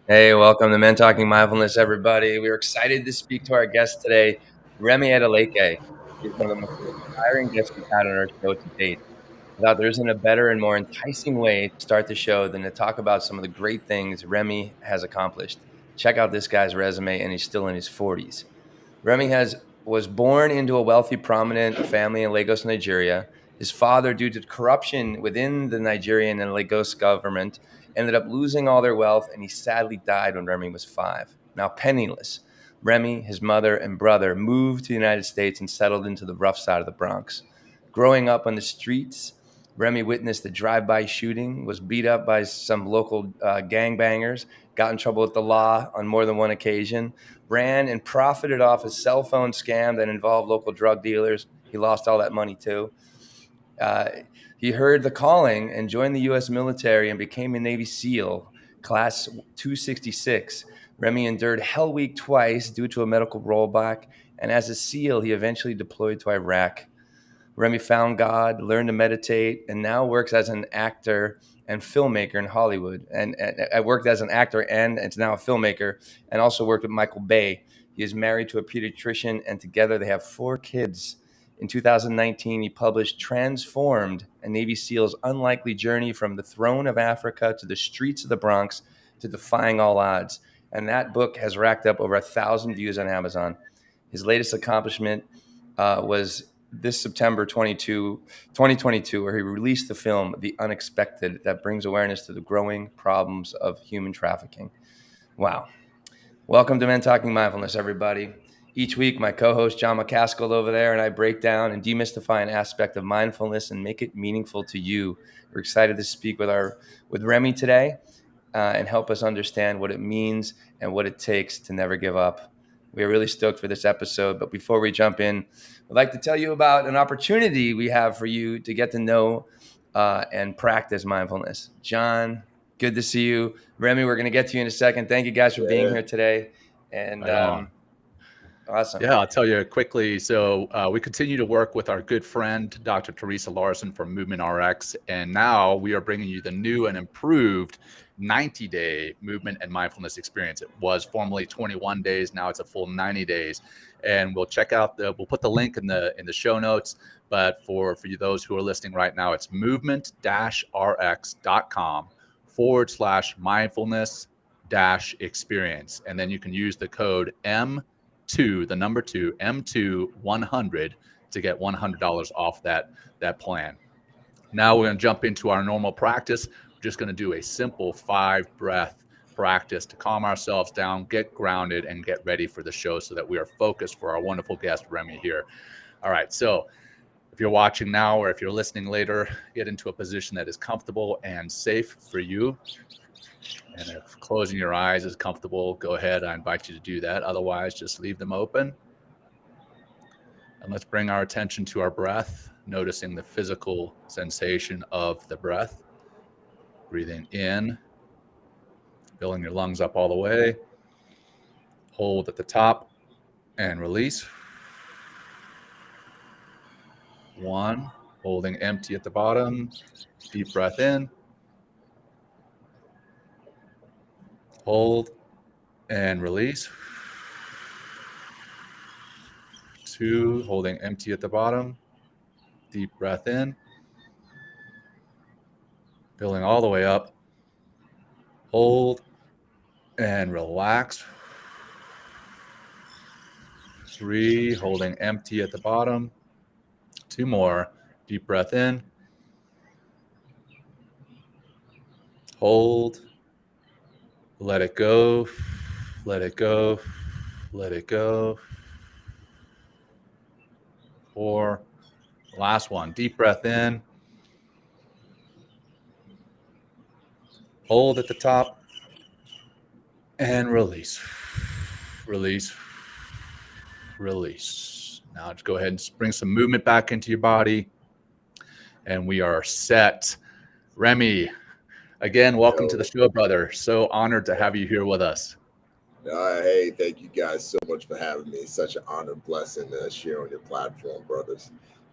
Hey, welcome to Men Talking Mindfulness, everybody. We are excited to speak to our guest today, Remi Adeleke. He's one of the most inspiring guests we've had on our show to date. I thought there isn't a better and more enticing way to start the show than to talk about some of the great things Remi has accomplished. Check out this guy's resume, and he's still in his 40s. Remi was born into a wealthy, prominent family in Lagos, Nigeria. His father, due to corruption within the Nigerian and Lagos government, ended up losing all their wealth, and he sadly died when Remi was 5. Now penniless, Remi, his mother, and brother moved to the United States and settled into the rough side of the Bronx. Growing up on the streets, Remi witnessed a drive-by shooting, was beat up by some local gangbangers, got in trouble with the law on more than one occasion, ran and profited off a cell phone scam that involved local drug dealers. He lost all that money too. Uh, he heard the calling and joined the U.S. military and became a Navy SEAL, Class 266. Remi endured Hell Week twice due to a medical rollback, and as a SEAL, he eventually deployed to Iraq. Remi found God, learned to meditate, and now works as an actor and filmmaker in Hollywood. And I worked as an actor and is now a filmmaker, and also worked with Michael Bay. He is married to a pediatrician, and together they have 4 kids. In 2019, he published Transformed, a Navy SEAL's unlikely journey from the throne of Africa to the streets of the Bronx to defying all odds. And that book has racked up over 1,000 views on Amazon. His latest accomplishment was this September 2022, where he released the film The Unexpected that brings awareness to the growing problems of human trafficking. Wow. Welcome to Men Talking Mindfulness, everybody. Each week, my co-host John McCaskill over there and I break down and demystify an aspect of mindfulness and make it meaningful to you. We're excited to speak with Remi today and help us understand what it means and what it takes to never give up. We are really stoked for this episode, but before we jump in, I'd like to tell you about an opportunity we have for you to get to know and practice mindfulness. John, good to see you. Remi, we're going to get to you in a second. Thank you guys for being here today. And Right on. awesome. Yeah, I'll tell you quickly. So we continue to work with our good friend, Dr. Teresa Larson from Movement RX. And now we are bringing you the new and improved 90-day movement and mindfulness experience. It was formerly 21 days. Now it's a full 90 days. And we'll we'll put the link in the show notes. But for you, those who are listening right now, it's movement-rx.com/mindfulness-experience. And then you can use the code M2 100 to get $100 off that plan. Now we're going to jump into our normal practice. We're just going to do a simple 5-breath practice to calm ourselves down, get grounded, and get ready for the show so that we are focused for our wonderful guest, Remi, here. All right, so if you're watching now or if you're listening later, get into a position that is comfortable and safe for you. And if closing your eyes is comfortable, go ahead. I invite you to do that. Otherwise, just leave them open. And let's bring our attention to our breath, noticing the physical sensation of the breath. Breathing in, filling your lungs up all the way. Hold at the top and release. 1, holding empty at the bottom. Deep breath in. Hold and release. 2, holding empty at the bottom. Deep breath in. Filling all the way up. Hold and relax. 3, holding empty at the bottom. 2 more. Deep breath in. Hold. Let it go. Let it go. Let it go. 4. Last one. Deep breath in. Hold at the top. And release. Release. Release. Now just go ahead and bring some movement back into your body. And we are set. Remi, again, welcome to the show, brother. So honored to have you here with us. Hey, thank you guys so much for having me. It's such an honor, blessing to share on your platform, brothers.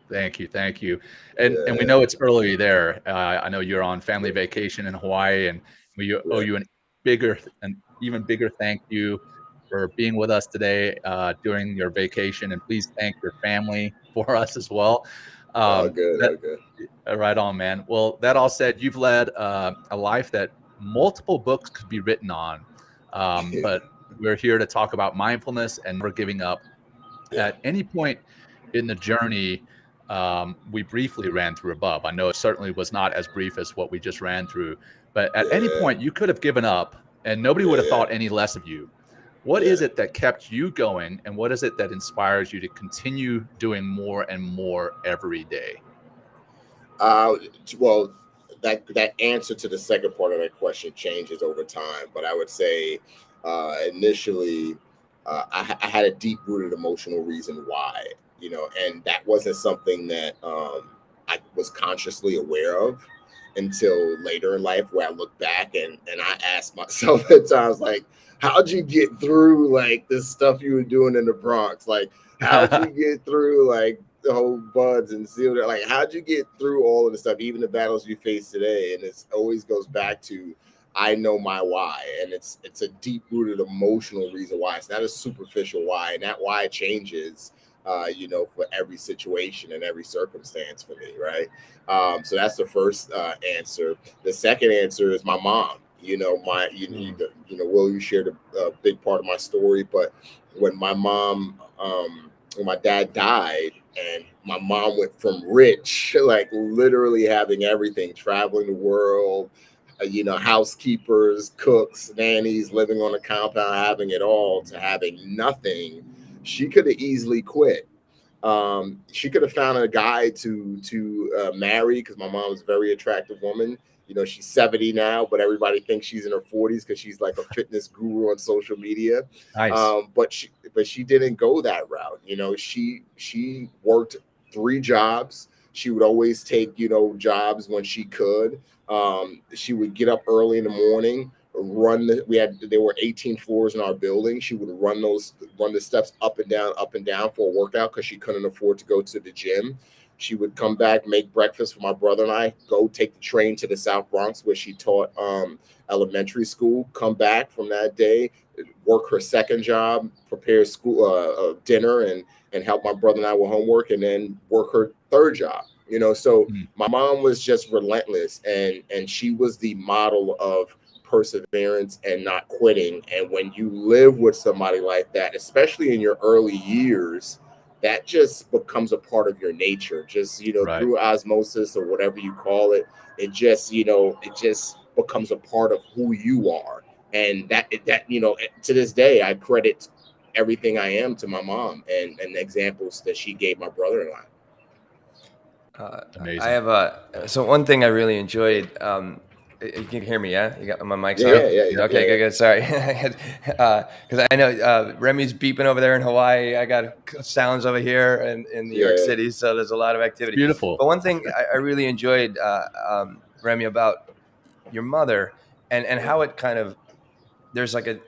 Thank you, thank you. And we know it's early there. I know you're on family vacation in Hawaii, and we owe you an even bigger thank you for being with us today during your vacation, and please thank your family for us as well. All good, That all good. Right on, man. Well, that all said, you've led a life that multiple books could be written on, but we're here to talk about mindfulness and never giving up. Yeah, At any point in the journey, we briefly ran through above. I know it certainly was not as brief as what we just ran through, but at any yeah, point you could have given up and nobody yeah, would have yeah, thought any less of you. What yeah. is it that kept you going, and what is it that inspires you to continue doing more and more every day? Uh, well, that answer to the second part of that question changes over time, but I would say initially I had a deep rooted emotional reason why, and that wasn't something that I was consciously aware of until later in life, where I look back and I ask myself at times, like, how'd you get through like this stuff you were doing in the Bronx? Like, how'd you get through like the whole buds and seal? Like, how'd you get through all of the stuff, even the battles you face today? And it always goes back to I know my why, and it's a deep rooted emotional reason why. It's not a superficial why, and that why changes. For every situation and every circumstance for me, right? So that's the first answer. The second answer is my mom. Will, you shared a big part of my story, but when my mom, when my dad died, and my mom went from rich, like literally having everything, traveling the world, housekeepers, cooks, nannies, living on a compound, having it all, to having nothing. She could have easily quit. She could have found a guy to marry, because my mom is a very attractive woman. She's 70 now, but everybody thinks she's in her 40s because she's like a fitness guru on social media. Nice. But she didn't go that route. She worked 3 jobs. She would always take jobs when she could. She would get up early in the morning, there were 18 floors in our building. She would run the steps up and down for a workout, because she couldn't afford to go to the gym. She would come back, make breakfast for my brother and I, go take the train to the South Bronx, where she taught elementary school, come back from that day, work her second job, prepare school dinner, and help my brother and I with homework, and then work her third job. So Mm, my mom was just relentless, and she was the model of perseverance and not quitting. And when you live with somebody like that, especially in your early years, that just becomes a part of your nature, just right. through osmosis or whatever you call it. It just becomes a part of who you are. And that to this day, I credit everything I am to my mom, and the examples that she gave my brother and I. I Amazing. have so one thing I really enjoyed. You can hear me, yeah? You got my mic's Yeah, on. yeah, yeah, Yep. Okay, yeah, good, yeah, good. Sorry, because I know Remy's beeping over there in Hawaii. I got sounds over here in New York yeah, City, so there's a lot of It's activity. beautiful. But one thing I really enjoyed, Remy, about your mother and yeah. how it kind of there's like it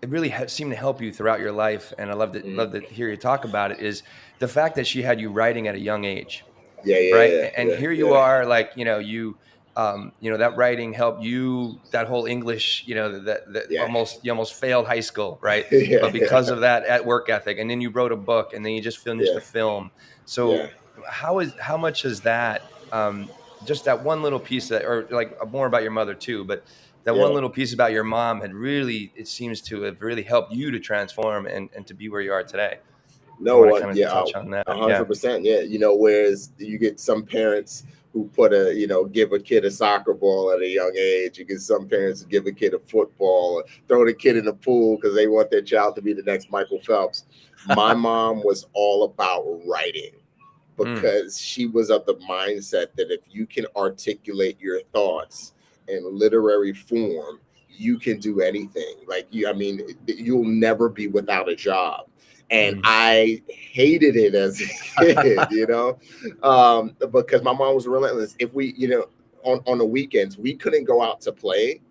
really seemed to help you throughout your life, and I Mm. love to hear you talk about it. Is the fact that she had you writing at a young age, Yeah, right? yeah, And yeah, here you yeah, are, like, that writing helped you, that whole English, that yeah, you almost failed high school, right? yeah, But because yeah, of that at work ethic, and then you wrote a book, and then you just finished yeah, a film. So yeah, how much is that, just that one little piece, that, or like more about your mother too, but that one yeah. little piece about your mom had really, it seems to have really helped you to transform and to be where you are today. You No want to one, kind of yeah, touch on that? Yeah. 100%. Yeah, whereas you get some parents who give a kid a soccer ball at a young age. You get some parents who give a kid a football, or throw the kid in the pool because they want their child to be the next Michael Phelps. My mom was all about writing, Mm, because she was of the mindset that if you can articulate your thoughts in literary form, you can do anything. Like you'll never be without a job. And mm. I hated it as a kid, because my mom was relentless. If we, on the weekends, we couldn't go out to play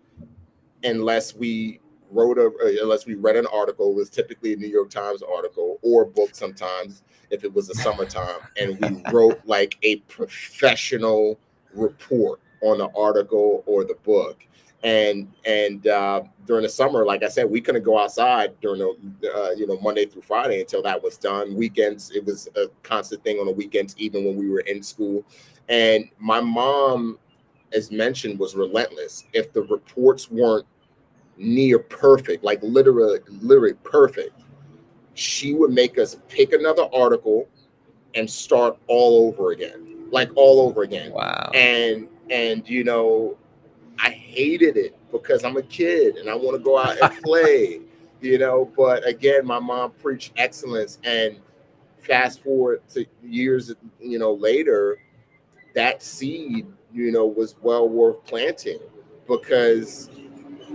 unless we unless we read an article. It was typically a New York Times article, or a book sometimes if it was the summertime, and we wrote like a professional report on the article or the book. and during the summer, like I said, we couldn't go outside during the Monday through Friday until that was done. Weekends, it was a constant thing on the weekends, even when we were in school. And my mom, as mentioned, was relentless. If the reports weren't near perfect, like literally perfect, she would make us pick another article and start all over again, like all over again. Wow. And I hated it because I'm a kid and I want to go out and play, But again, my mom preached excellence, and fast forward to years, later, that seed, was well worth planting, because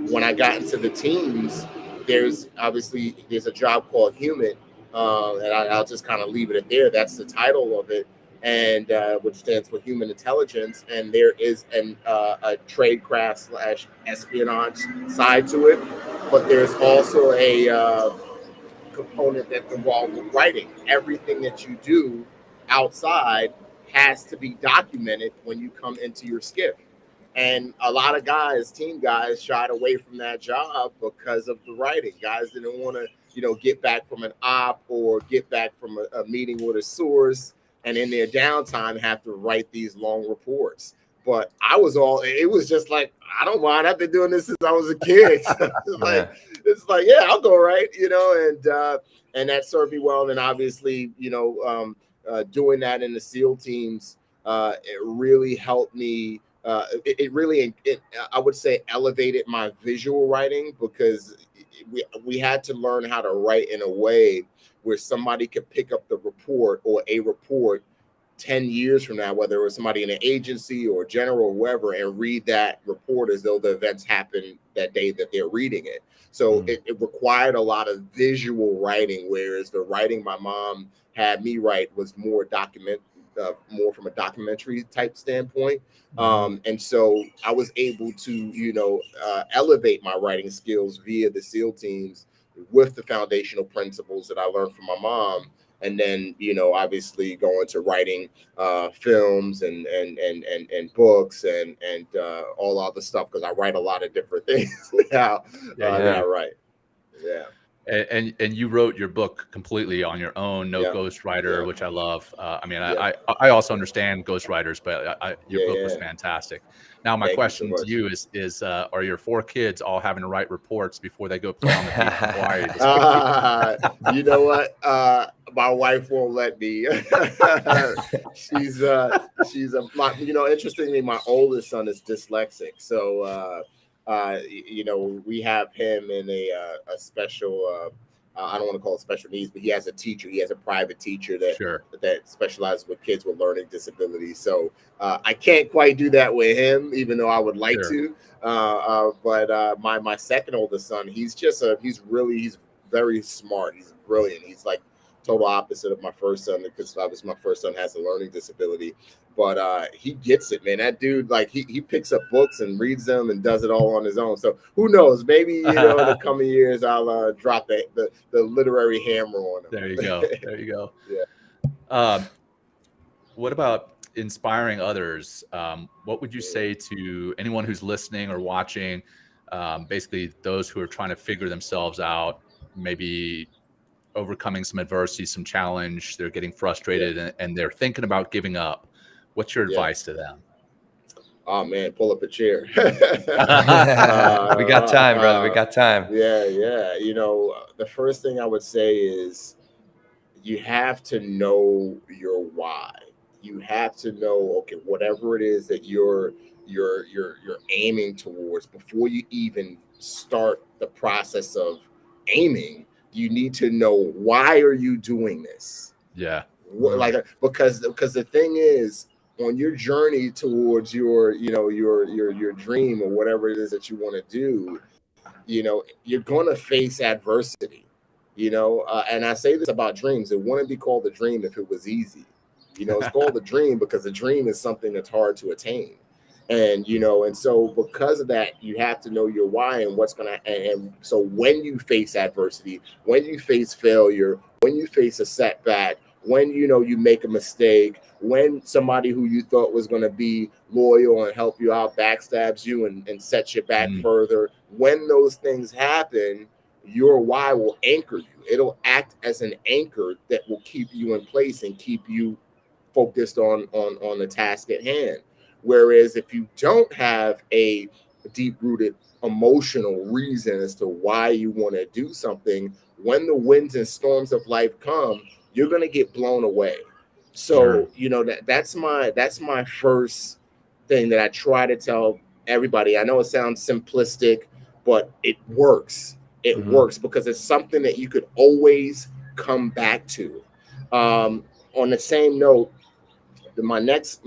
when I got into the teams, there's a job called human, and I'll just kind of leave it at there. That's the title of it, and which stands for human intelligence. And there is a tradecraft / espionage side to it, but there's also a component that involves writing. Everything that you do outside has to be documented when you come into your skiff. And a lot of guys, team guys, shied away from that job because of the writing. Guys didn't want to, get back from an op or get back from a meeting with a source, and in their downtime have to write these long reports. But it was just like, I don't mind. I've been doing this since I was a kid. It's like, yeah, I'll go, right. And that served me well. And obviously, doing that in the SEAL teams, it really helped me. I would say, elevated my visual writing, because we had to learn how to write in a way where somebody could pick up the report or a report 10 years from now, whether it was somebody in an agency or general or whoever, and read that report as though the events happened that day that they're reading it. So it required a lot of visual writing, whereas the writing my mom had me write was more from a documentary type standpoint. And so I was able to, elevate my writing skills via the SEAL teams with the foundational principles that I learned from my mom. And then, obviously going to writing films and books and all other stuff, because I write a lot of different things now that I write. Yeah. And you wrote your book completely on your own, no ghostwriter, which I love. I also understand ghostwriters, but your book was fantastic. Now, my question to you is are your 4 kids all having to write reports before they go play on the beach in Hawaii this weekend? You know what? My wife won't let me. Interestingly, my oldest son is dyslexic, so we have him in a special. I don't want to call it special needs, but he has a teacher. He has a private teacher that specializes with kids with learning disabilities. So I can't quite do that with him, even though I would like to. But my second oldest son, he's very smart. He's brilliant. He's like total opposite of my first son, because obviously my first son has a learning disability. But he gets it, man. That dude, like, he picks up books and reads them and does it all on his own. So who knows? Maybe, in the coming years, I'll drop the literary hammer on him. There you go. There you go. Yeah. What about inspiring others? What would you say to anyone who's listening or watching, basically those who are trying to figure themselves out, maybe overcoming some adversity, some challenge, they're getting frustrated and they're thinking about giving up? What's your advice to them? Oh man, pull up a chair. We got time, brother. We got time. Yeah. The first thing I would say is you have to know your why. You have to know, okay, whatever it is that you're aiming towards, before you even start the process of aiming, you need to know, why are you doing this? Yeah. Because the thing is, on your journey towards your dream or whatever it is that you want to do, you're going to face adversity, and I say this about dreams. It wouldn't be called a dream if it was easy. It's called a dream because a dream is something that's hard to attain. And, and so because of that, you have to know your why and what's going to, and so when you face adversity, when you face failure, when you face a setback, when you make a mistake, when somebody who you thought was going to be loyal and help you out backstabs you and sets you back Mm. further. When those things happen, your why will anchor you. It'll act as an anchor that will keep you in place and keep you focused on the task at hand. Whereas if you don't have a deep rooted emotional reason as to why you want to do something, when the winds and storms of life come, you're going to get blown away. Sure. So that's my first thing that I try to tell everybody. I know it sounds simplistic, but it works. It works because it's something that you could always come back to. On the same note, my next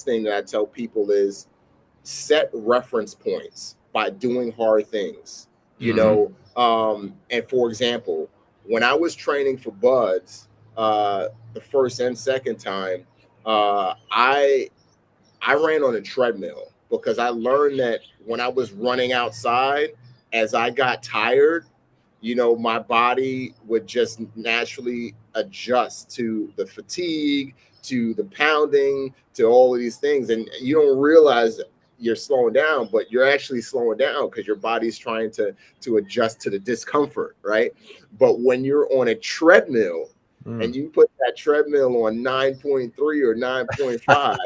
thing that I tell people is set reference points by doing hard things. And for example, when I was training for buds, the first and second time, I ran on a treadmill because I learned that when I was running outside, as I got tired, my body would just naturally adjust to the fatigue, to the pounding, to all of these things. And you don't realize you're slowing down, but you're actually slowing down because your body's trying to adjust to the discomfort, right? But when you're on a treadmill and you put that treadmill on 9.3 or 9.5,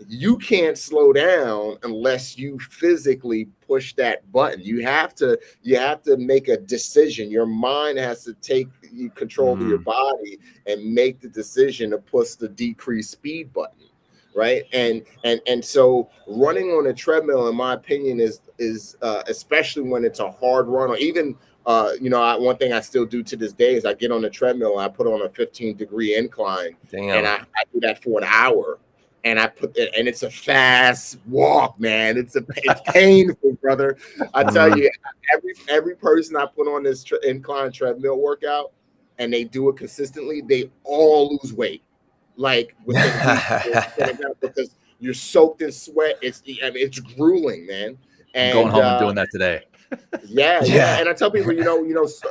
you can't slow down unless you physically push that button. You have to make a decision. Your mind has to take control of your body and make the decision to push the decrease speed button, right? And so running on a treadmill, in my opinion, is especially when it's a hard run, or even one thing I still do to this day is I get on the treadmill and I put on a 15-degree incline. Damn. And I do that for an hour. And I put it, and it's a fast walk, man. It's painful, brother. I tell you, every person I put on this incline treadmill workout, and they do it consistently, they all lose weight, like within weeks, because you're soaked in sweat. It's grueling, man. I'm going And home and doing that today. yeah. And I tell people,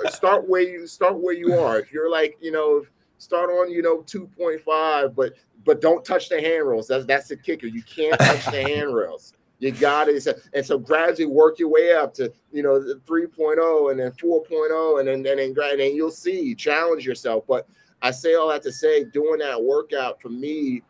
start where you are. If you're like, start on 2.5, but don't touch the handrails. That's the kicker. You can't touch the handrails. You got it. And so gradually work your way up to 3.0 and then 4.0 and then you'll see. Challenge yourself. But I say all that to say, doing that workout for me,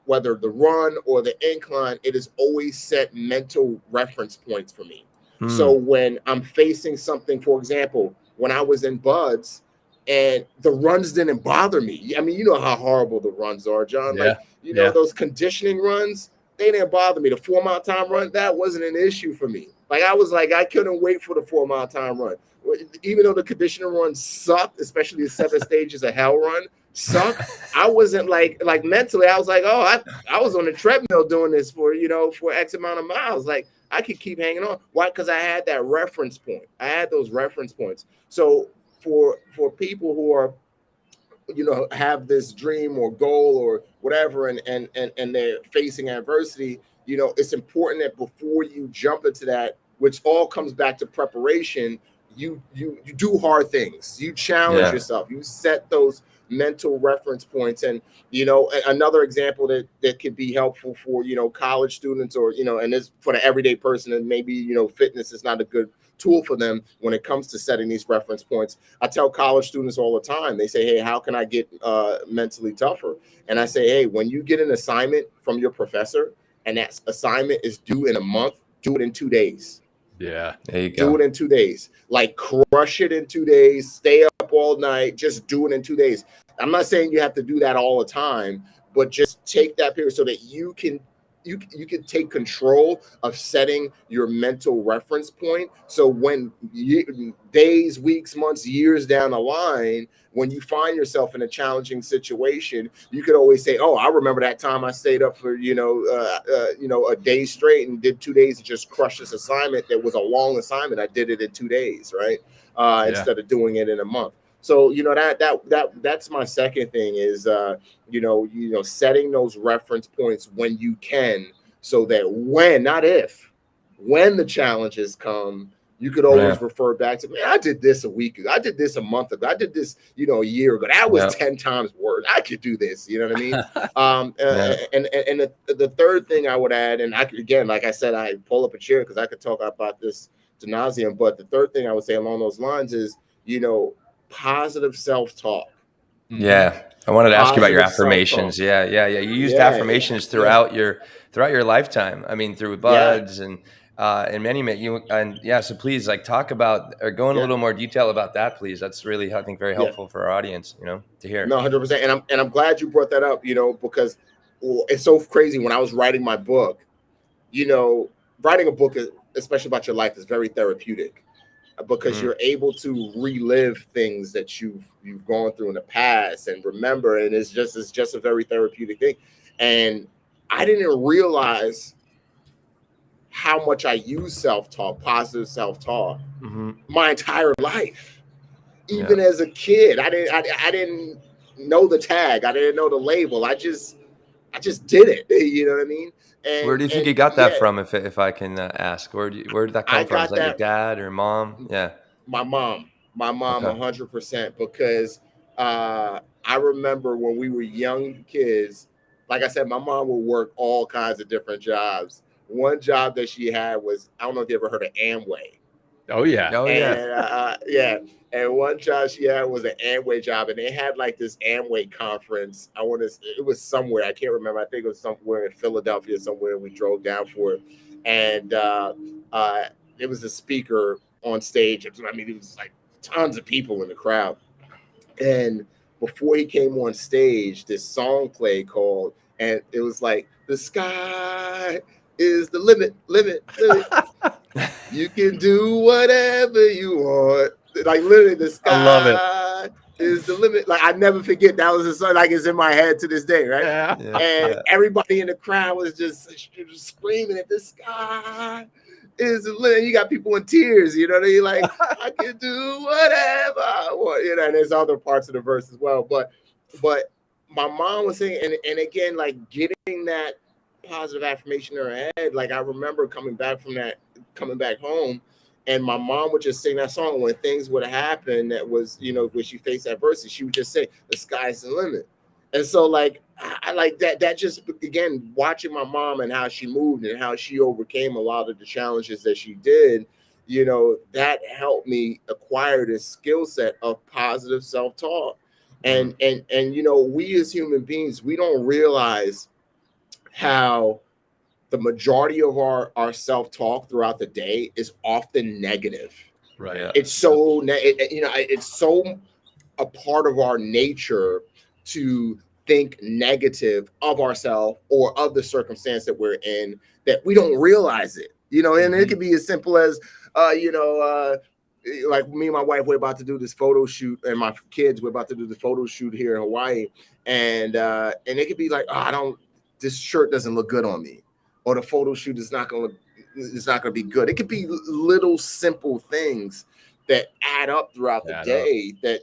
whether the run or the incline, it has always set mental reference points for me. So when I'm facing something, for example, when I was in buds and the runs didn't bother me. I mean, you know how horrible the runs are, John. Yeah. Like, those conditioning runs, they didn't bother me. The 4-mile time run, that wasn't an issue for me. Like, I was like, I couldn't wait for the 4-mile time run. Even though the conditioning run sucked, especially the 7 stages of hell run sucked, I wasn't like mentally, I was like, oh, I was on the treadmill doing this for X amount of miles. Like, I could keep hanging on. Why? Because I had that reference point. I had those reference points. So for people who are, have this dream or goal or whatever, and they're facing adversity, it's important that before you jump into that, which all comes back to preparation, you do hard things. You challenge yourself. You set those mental reference points. And another example that could be helpful for college students, or and this for the everyday person, and maybe fitness is not a good tool for them when it comes to setting these reference points. I tell college students all the time, they say, hey, how can I get mentally tougher? And I say, hey, when you get an assignment from your professor and that assignment is due in a month, do it in 2 days. Yeah. There you go. Do it in 2 days. Like, crush it in 2 days. Stay up all night. Just do it in 2 days. I'm not saying you have to do that all the time, but just take that period so that you can take control of setting your mental reference point. So when days, weeks, months, years down the line, when you find yourself in a challenging situation, you could always say, oh, I remember that time I stayed up for a day straight and did 2 days and just crushed this assignment that was a long assignment. I did it in 2 days, right? Instead of doing it in a month. So that's my second thing is setting those reference points when you can, so that when, not if, when the challenges come, You could always refer back to, man, I did this a week ago. I did this a month ago. I did this, a year ago. That was 10 times worse. I could do this. You know what I mean? And the third thing I would add, and I could, again, like I said, I pull up a chair because I could talk about this to nauseam. But the third thing I would say along those lines is, positive self-talk. Yeah. I wanted to ask you about your affirmations. Yeah. You used affirmations throughout your lifetime. I mean, through buds and many. So please, like, talk about or go in a little more detail about that, please. That's really, I think, very helpful for our audience, to hear. No, 100%. And I'm glad you brought that up, because it's so crazy. When I was writing my book, writing a book, especially about your life, is very therapeutic. Because you're able to relive things that you've gone through in the past and remember, and it's just a very therapeutic thing. And I didn't realize how much I use self-talk, positive self-talk, my entire life. Even as a kid, I didn't know the tag, I didn't know the label. I just did it. You know what I mean? And where do you think you got that from, if I can ask? Where did that come from? Is that your dad or mom? Yeah. My mom, 100%, because I remember when we were young kids, like I said, my mom would work all kinds of different jobs. One job that she had was, I don't know if you ever heard of Amway. Oh yeah. And and one job she had was an Amway job, and they had like this Amway conference. It was somewhere, I can't remember. I think it was somewhere in Philadelphia, somewhere we drove down for it. And it was a speaker on stage. I mean, it was like tons of people in the crowd. And before he came on stage, this song played called, and it was like, the sky is the limit. You can do whatever you want. Like, literally, the sky, I love it, is the limit. Like, I never forget, that was a song, like, it's in my head to this day, right? And everybody in the crowd was just screaming at the sky is the limit. You got people in tears, you know what I mean? Like, I can do whatever I want, and there's other parts of the verse as well. But my mom was saying, and again, like, getting that positive affirmation in her head. Like, I remember coming back home, and my mom would just sing that song when things would happen that was, when she faced adversity, she would just say, the sky's the limit. And so, like, I like that just, again, watching my mom and how she moved and how she overcame a lot of the challenges that she did, that helped me acquire this skill set of positive self-talk. And we as human beings, we don't realize how the majority of our self-talk throughout the day is often negative. Right. It's so it's so a part of our nature to think negative of ourselves or of the circumstance that we're in, that we don't realize it. And it could be as simple as like me and my wife, we're about to do this photo shoot, and my kids, we're about to do the photo shoot here in Hawaii, and it could be like, this shirt doesn't look good on me, or the photo shoot is not going to be good. It could be little simple things that add up throughout the day that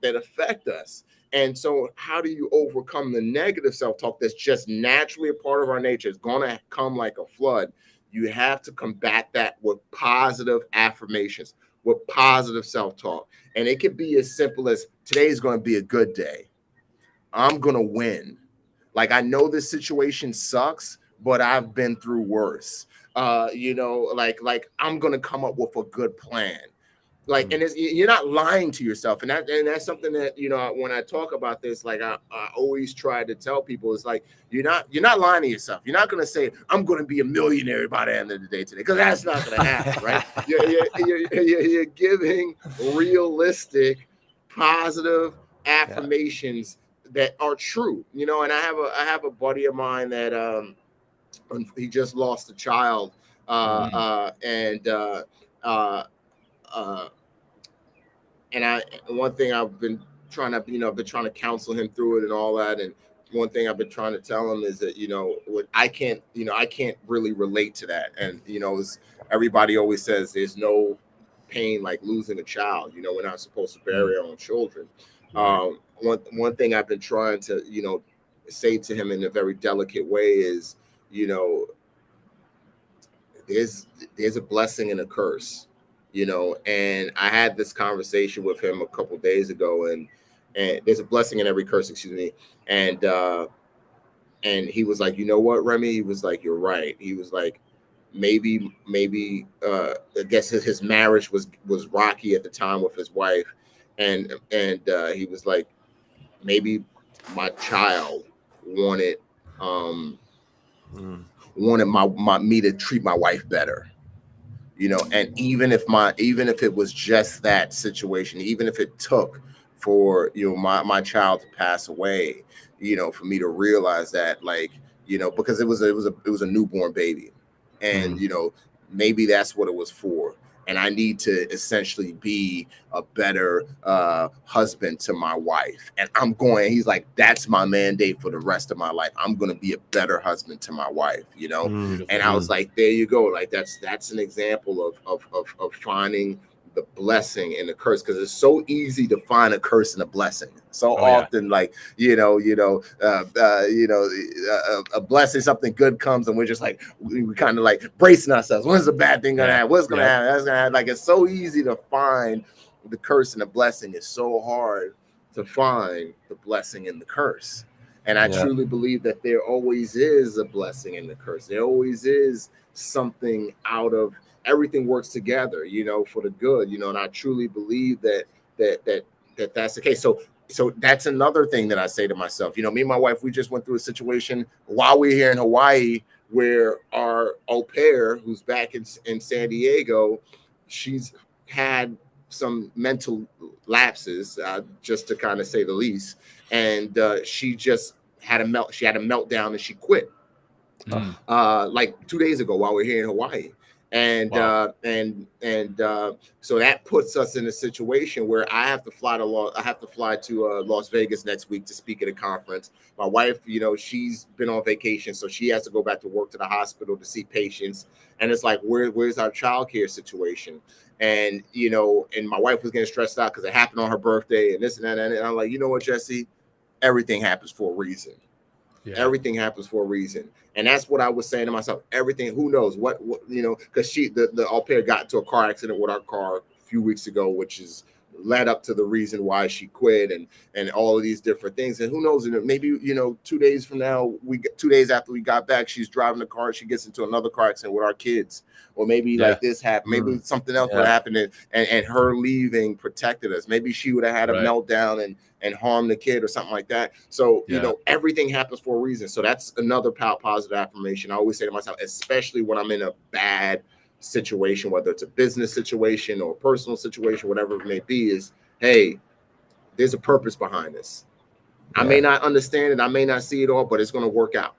that affect us. And so, how do you overcome the negative self-talk that's just naturally a part of our nature? It's going to come like a flood. You have to combat that with positive affirmations, with positive self-talk. And it could be as simple as, today's going to be a good day. I'm going to win. Like, I know this situation sucks, but I've been through worse. Like I'm going to come up with a good plan. Like, and you're not lying to yourself. And that's something that, when I talk about this, like, I always try to tell people, it's like, you're not lying to yourself. You're not going to say, I'm going to be a millionaire by the end of the day today, because that's not going to happen, right? You're giving realistic, positive affirmations that are true, and I have a buddy of mine that he just lost a child, and one thing I've been trying to counsel him through it and all that. And one thing I've been trying to tell him is that, I can't really relate to that. And, as everybody always says, there's no pain like losing a child. We're not supposed to bury our own children. One thing I've been trying to, say to him in a very delicate way is, there's a blessing and a curse. And I had this conversation with him a couple days ago, and there's a blessing in every curse, excuse me. And he was like, you know what, Remi? He was like, you're right. He was like, maybe I guess his marriage was rocky at the time with his wife, and he was like, maybe my child wanted wanted my me to treat my wife better, and even if it was just that situation, even if it took for my child to pass away, for me to realize that, like, because it was a newborn baby, and maybe that's what it was for. And I need to essentially be a better husband to my wife. And he's like, that's my mandate for the rest of my life. I'm going to be a better husband to my wife, Beautiful. And I was like, there you go. Like, that's an example of finding the blessing in the curse, because it's so easy to find a curse and a blessing. So often, like, a blessing, something good comes, and we're just like, we kind of like bracing ourselves. When's the bad thing gonna happen? What's gonna happen? That's gonna happen. Like, it's so easy to find the curse and the blessing. It's so hard to find the blessing in the curse. And I truly believe that there always is a blessing in the curse. There always is something out of everything works together, for the good, and I truly believe that's the case. So that's another thing that I say to myself. Me and my wife, we just went through a situation while we were here in Hawaii where our au pair, who's back in San Diego, she's had some mental lapses, just to kind of say the least, and she just had a meltdown and she quit like 2 days ago while we're here in Hawaii. And Wow. So that puts us in a situation where I have to fly to Las Vegas next week to speak at a conference. My wife, she's been on vacation, so she has to go back to work to the hospital to see patients. And it's like, where's our childcare situation? And and my wife was getting stressed out because it happened on her birthday and this and that. And I'm like, you know what, Jesse? Everything happens for a reason. Yeah. Everything happens for a reason. And that's what I was saying to myself. Everything, who knows what because the au pair got into a car accident with our car a few weeks ago, which is led up to the reason why she quit, and all of these different things. And who knows, maybe 2 days from now, 2 days after we got back, she's driving the car, she gets into another car accident with our kids. Or maybe like this happened, maybe something else would happen, and her leaving protected us. Maybe she would have had a meltdown and harm the kid or something like that. So, everything happens for a reason. So that's another positive affirmation I always say to myself, especially when I'm in a bad situation, whether it's a business situation or a personal situation, whatever it may be, is, hey, there's a purpose behind this. I may not understand it, I may not see it all, but it's going to work out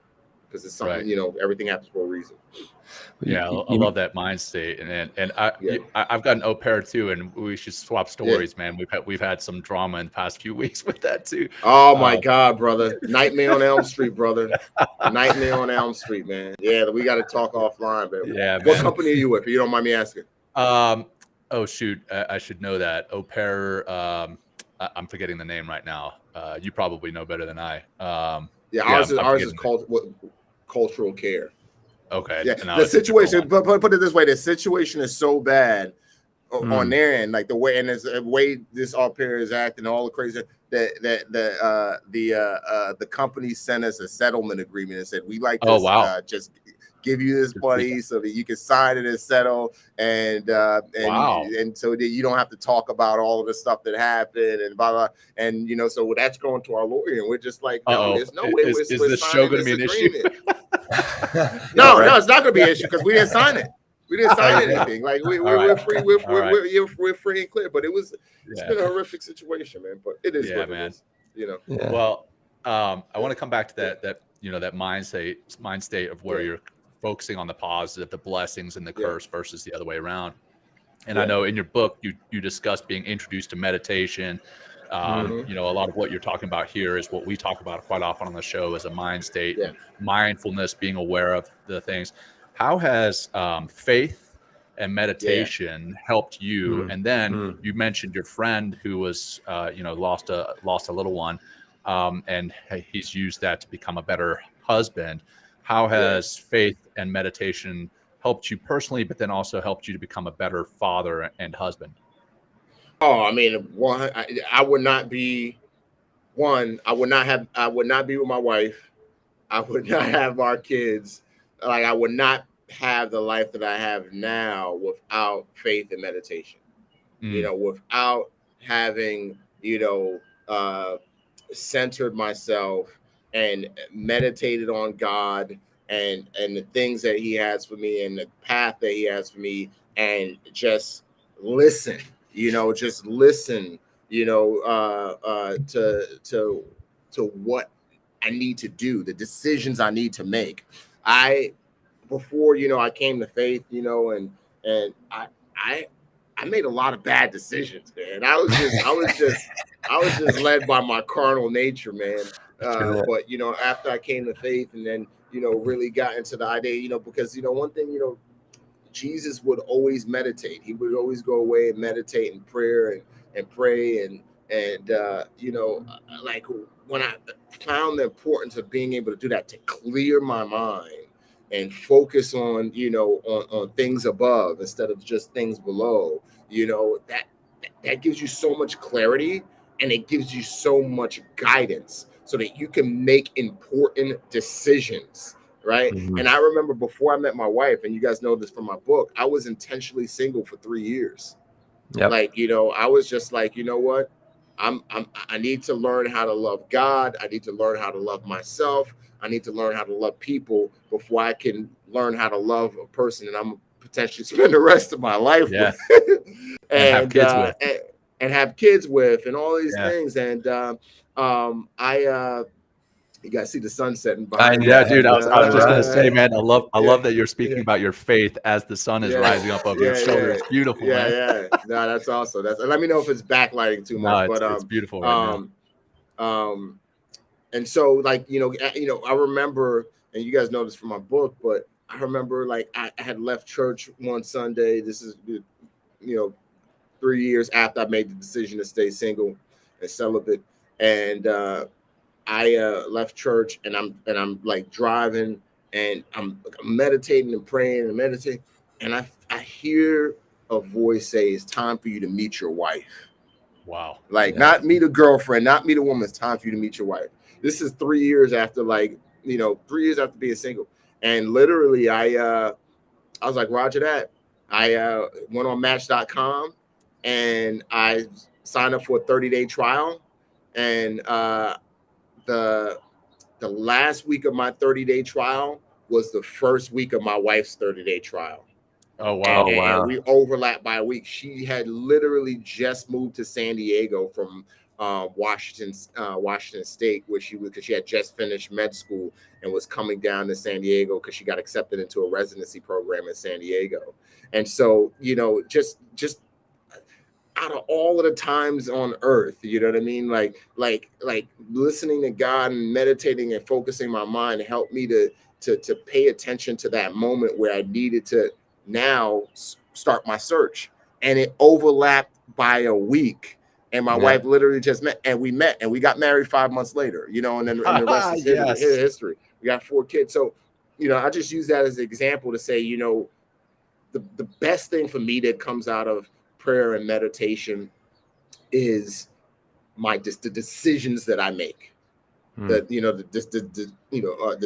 because it's something, everything happens for a reason. Yeah, I love that mind state, and I've got an au pair too, and we should swap stories, man. We've had some drama in the past few weeks with that too. Oh my God, brother! Nightmare on Elm Street, brother. Nightmare on Elm Street, man. Yeah, we got to talk offline, man. Yeah, what company are you with? If you don't mind me asking. Oh shoot, I should know that. Au pair. I'm forgetting the name right now. You probably know better than I. Ours is called cultural care. Okay. Yeah, the situation, but put it this way: the situation is so bad on their end, like the way this au pair is acting, all the crazy that the company sent us a settlement agreement and said, we like to just give you this money so that you can sign it and settle, and so that you don't have to talk about all of the stuff that happened and blah blah. And so that's going to our lawyer, and we're just like, no, there's no way is this show going to be an issue? No, it's not going to be an issue because we didn't sign it. We didn't sign anything. Like we're free. We're free and clear. But it's been a horrific situation, man. But it is what it is. Well, I want to come back to that mind state of where you're focusing on the positive, the blessings, and the curse versus the other way around. And I know in your book you discuss being introduced to meditation. A lot of what you're talking about here is what we talk about quite often on the show as a mind state, mindfulness, being aware of the things. How has faith and meditation helped you? And then you mentioned your friend who was, lost a little one, and he's used that to become a better husband. How has faith and meditation helped you personally, but then also helped you to become a better father and husband? Oh, I mean, I would not be one. I would not be with my wife. I would not have our kids. Like I would not have the life that I have now without faith and meditation. Mm, Without having, centered myself and meditated on God and the things that He has for me and the path that He has for me, and just listen, just listen, to what I need to do, the decisions I need to make. I Before I came to faith, and I I made a lot of bad decisions, man. I was just led by my carnal nature, man. Sure. But after I came to faith, and then really got into the idea, because one thing, Jesus would always meditate. He would always go away and meditate in prayer and pray and like when I found the importance of being able to do that, to clear my mind and focus on on things above instead of just things below, that gives you so much clarity, and it gives you so much guidance so that you can make important decisions, right? Mhm. And I remember before I met my wife, and you guys know this from my book, I was intentionally single for 3 years. Yep. Like, I was just like, you know what? I need to learn how to love God. I need to learn how to love myself. I need to learn how to love people before I can learn how to love a person that I'm potentially spend the rest of my life yeah, with, and have and, kids uh, with. and and have kids with, and all these Yeah. things. And I you guys see the sun setting I behind me. Yeah, know. dude. The I was just gonna sunrise. say, man, I Yeah, love that you're speaking yeah. about your faith as the sun is Yeah, rising up over your yeah, shoulder. yeah, It's beautiful, yeah, man. yeah. No, that's awesome. That's Let me know if it's backlighting too No, much. But it's beautiful right now. um, um, and so like I remember, and you guys know this from my book, but I remember like I had left church one Sunday. This is 3 years after I made the decision to stay single and celibate, and I left church, and I'm like driving, and I'm meditating and praying and meditating, and I hear a voice say, "It's time for you to meet your wife." Wow. Like, Yeah. not meet a girlfriend, not meet a woman. It's time for you to meet your wife. This is 3 years after, like, 3 years after being single, and literally I was like, Roger that. I went on Match.com, and I signed up for a 30-day trial, and the the last week of my 30-day trial was the first week of my wife's 30-day trial. Oh, And, Oh, wow. and wow. we overlapped by a week. She had literally just moved to San Diego from Washington State, where she was, because she had just finished med school and was coming down to San Diego because she got accepted into a residency program in San Diego. And so, just out of all of the times on earth, you know what I mean? Like listening to God and meditating and focusing my mind helped me to pay attention to that moment where I needed to now start my search. And it overlapped by a week. And my Yeah. wife literally just met and we got married 5 months later, and the rest is Yes. history. We got 4 kids. So, I just use that as an example to say, the best thing for me that comes out of prayer and meditation is the decisions that I make. Hmm. The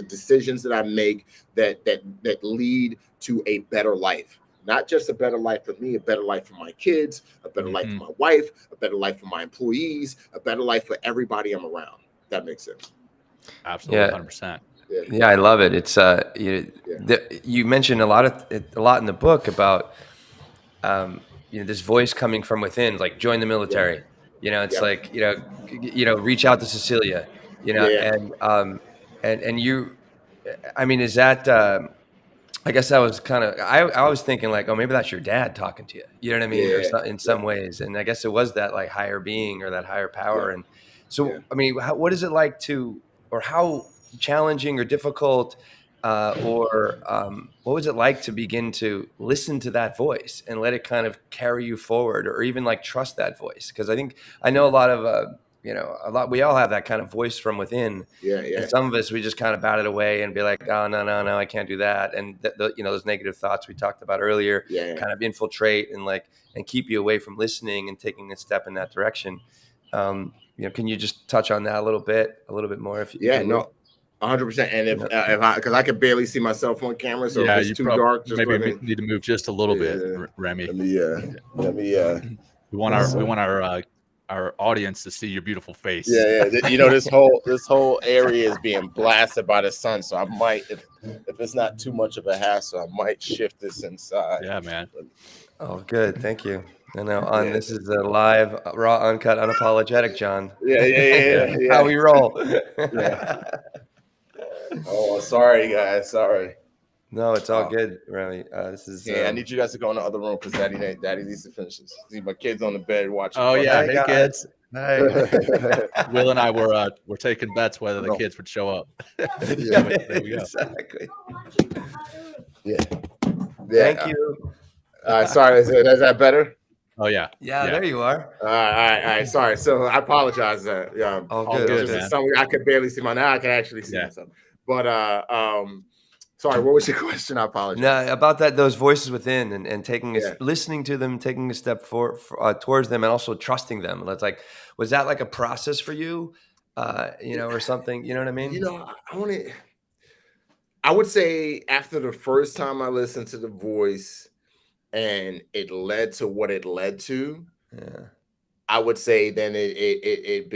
decisions that I make that lead to a better life. Not just a better life for me, a better life for my kids, a better life for Hmm. my wife, a better life for my employees, a better life for everybody I'm around. If that makes sense. Absolutely, Yeah. 100%. Yeah, Yeah. I love it. It's yeah, you mentioned a lot in the book about this voice coming from within, like join the yeah, military. It's yeah, like reach out to Cecilia. yeah, And you, I mean, is that? I guess that was kind of I was thinking like, oh, maybe that's your dad talking to you. You know what I mean? Or yeah, so, in yeah, some ways, and I guess it was that like higher being or that higher yeah, power. And yeah. so, I mean, what is it like or how challenging or difficult, or what was it like to begin to listen to that voice and let it kind of carry you forward, or even like trust that voice? Because I know a lot of we all have that kind of voice from within. Yeah, And yeah, some of us, we just kind of bat it away and be like, oh, no, no, no, I can't do that. And those negative thoughts we talked about earlier yeah. kind of infiltrate and keep you away from listening and taking a step in that direction. Can you just touch on that a little bit more if Yeah, you would? no, 100%. And Yeah. if I, because I could barely see myself on camera, so if Yeah, it's you too dark, just maybe let me. need to move just a little bit, Yeah, Remy. let me. We want our audience to see your beautiful face. Yeah. You know, this whole area is being blasted by the sun, so I might, if it's not too much of a hassle, I might shift this inside. Yeah, man. Oh, good. Thank you. I know Yeah. this is a live, raw, uncut, unapologetic John. Yeah. How we roll. Yeah. Oh, sorry, guys. Sorry. No, it's all good, Remy. This is. Yeah, I need you guys to go in the other room because Daddy needs to finish this. See my kids on the bed watching. Oh yeah, Hey, hey guys. kids. Hey. Will and I were taking bets whether the kids would show up. Yeah, There we go. exactly. Yeah. Thank you. Sorry, is that better? Oh yeah. Yeah, there you are. All right. Sorry. So I apologize. Yeah. All All good. good, All man. I could barely see now I can actually see myself. But sorry, what was your question? I apologize. No, about those voices within and taking Yeah. listening to them, taking a step towards them, and also trusting them. That's like, was that like a process for you, or something? You know what I mean? I would say after the first time I listened to the voice and it led to what it led to, Yeah. I would say then it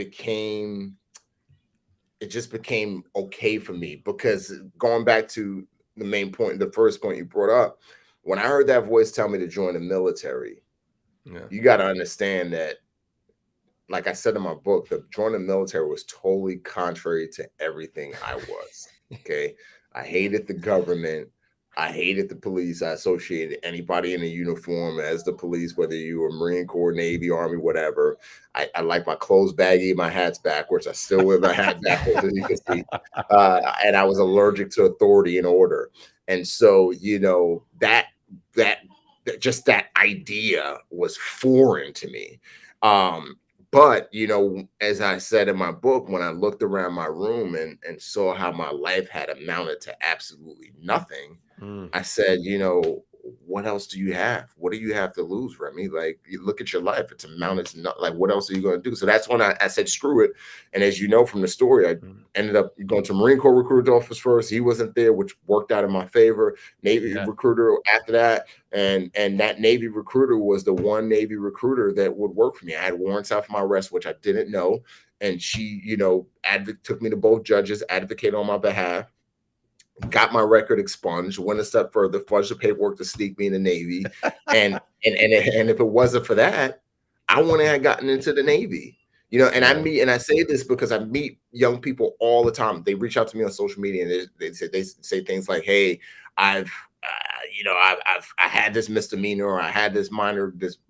just became okay for me, because going back to the main point, the first point you brought up, when I heard that voice tell me to join the military, you got to understand that, like I said in my book, the joining the military was totally contrary to everything I was. Okay. I hated the government. I hated the police. I associated anybody in a uniform as the police, whether you were Marine Corps, Navy, Army, whatever. I like my clothes baggy, my hats backwards. I still wear my hat backwards, as you can see. And I was allergic to authority and order. And so, that just that idea was foreign to me. But, as I said in my book, when I looked around my room and saw how my life had amounted to absolutely nothing, I said, what else do you have? What do you have to lose, Remy? Like, you look at your life, it's amounted to not, like, what else are you going to do? So that's when I said, screw it. And as you know from the story, I ended up going to Marine Corps recruiter's office first. He wasn't there, which worked out in my favor. Navy recruiter after that. And that Navy recruiter was the one Navy recruiter that would work for me. I had warrants out for my arrest, which I didn't know. And she, took me to both judges, advocated on my behalf, got my record expunged, went a step further, fudged the paperwork to sneak me in the Navy. And if it wasn't for that, I wouldn't have gotten into the Navy. And I say this because I meet young people all the time. They reach out to me on social media and they say things like, hey, I've had this misdemeanor, or I had this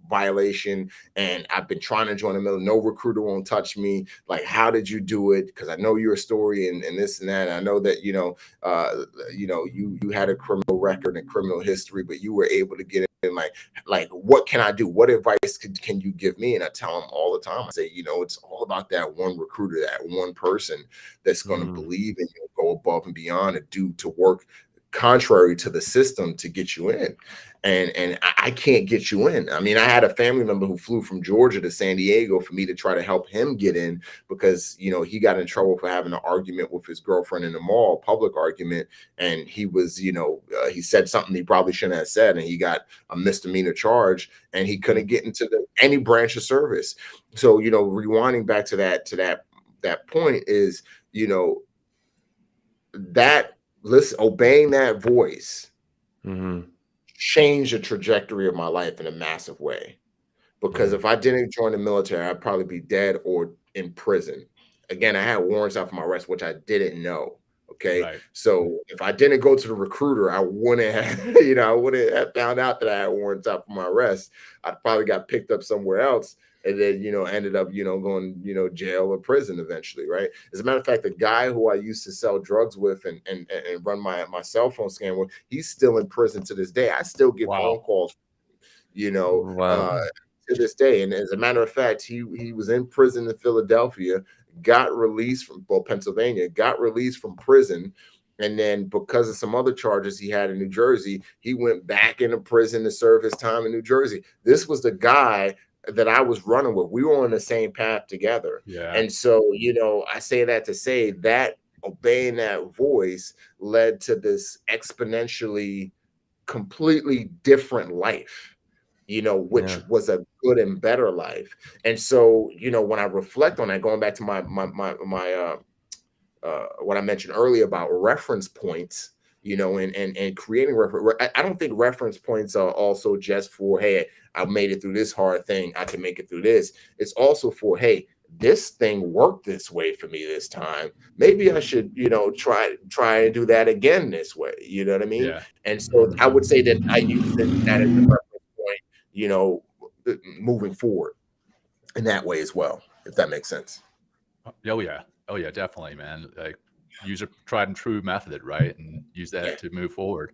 violation, and I've been trying to join the military. No recruiter won't touch me. Like, how did you do it? Because I know your story and this and that. And I know that you had a criminal record and criminal history, but you were able to get in. Like, what can I do? What advice can you give me? And I tell them all the time. I say, it's all about that one recruiter, that one person that's going to believe in you, go above and beyond, and do to work contrary to the system to get you in. And I can't get you in. I mean, I had a family member who flew from Georgia to San Diego for me to try to help him get in, because, he got in trouble for having an argument with his girlfriend in the mall, public argument. And he was, he said something he probably shouldn't have said, and he got a misdemeanor charge, and he couldn't get into any branch of service. So, rewinding back to that point is, obeying that voice changed the trajectory of my life in a massive way. Because if I didn't join the military, I'd probably be dead or in prison. Again, I had warrants out for my arrest, which I didn't know. Okay. Right. So if I didn't go to the recruiter, I wouldn't have, I wouldn't have found out that I had warrants out for my arrest. I'd probably got picked up somewhere else, and then, ended up, going, jail or prison eventually. Right. As a matter of fact, the guy who I used to sell drugs with and run my cell phone scam with, he's still in prison to this day. I still get phone calls, Wow. to this day. And as a matter of fact, he was in prison in Philadelphia, got released from Pennsylvania, got released from prison. And then because of some other charges he had in New Jersey, he went back into prison to serve his time in New Jersey. This was the guy that I was running with. We were on the same path together. Yeah. And so, I say that to say that obeying that voice led to this exponentially completely different life, which was a good and better life. And so, when I reflect on that, going back to my what I mentioned earlier about reference points, and creating reference. I don't think reference points are also just for, hey, I made it through this hard thing, I can make it through this. It's also for, hey, this thing worked this way for me this time. Maybe I should, try and do that again this way. You know what I mean? Yeah. And so I would say that I use that as a reference point, moving forward in that way as well, if that makes sense. Oh yeah, definitely, man. Like, use a tried and true method, right, and use that to move forward.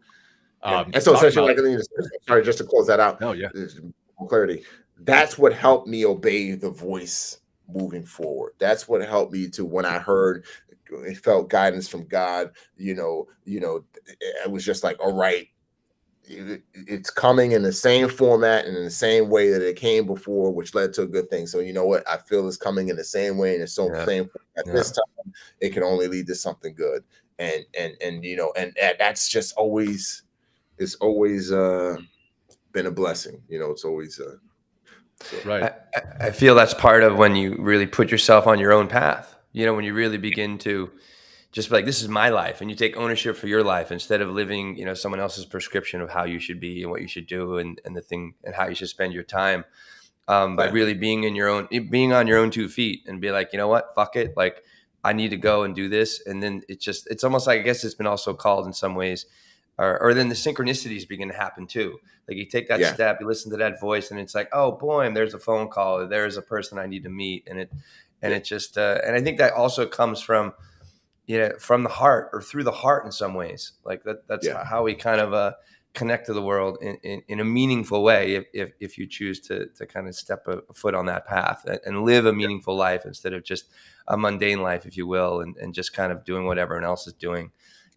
And so essentially, sorry, just to close that out. Oh yeah, clarity. That's what helped me obey the voice moving forward. That's what helped me to, when I felt guidance from God. It was just like, all right, it's coming in the same format and in the same way that it came before, which led to a good thing. So you know what? I feel it's coming in the same way and the same format this time. It can only lead to something good. And that's just always, it's always been a blessing. It's always right. I feel that's part of when you really put yourself on your own path. When you really begin to just be like, this is my life, and you take ownership for your life instead of living, someone else's prescription of how you should be and what you should do and the thing and how you should spend your time. By really being on your own 2 feet and be like, you know what, fuck it. Like, I need to go and do this. And then it's almost like, I guess it's been also called in some ways, or then the synchronicities begin to happen too. Like, you take that step, you listen to that voice, and it's like, oh boy, there's a phone call, or there's a person I need to meet. And it just, and I think that also comes from the heart, or through the heart in some ways. Like that's how we kind of connect to the world in a meaningful way, if you choose to kind of step a foot on that path and live a meaningful life instead of just a mundane life, if you will, and just kind of doing what everyone else is doing,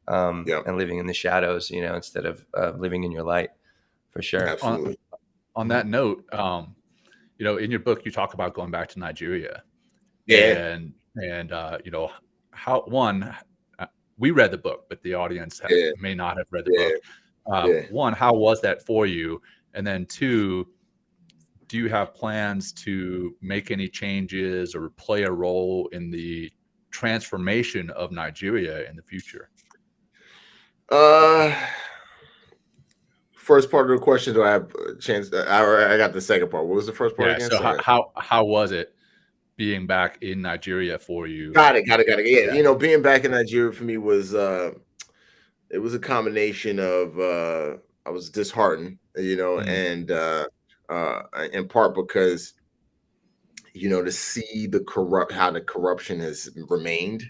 and living in the shadows, instead of living in your light, for sure. Absolutely. On that note, in your book, you talk about going back to Nigeria. And how we read the book, but the audience may not have read the book. One, how was that for you? And then two, do you have plans to make any changes or play a role in the transformation of Nigeria in the future? First part of the question, do I have a chance? I got the second part. What was the first part again? So how was it being back in Nigeria for you? Got it. Yeah. Being back in Nigeria for me was it was a combination of I was disheartened, and in part because to see how the corruption has remained.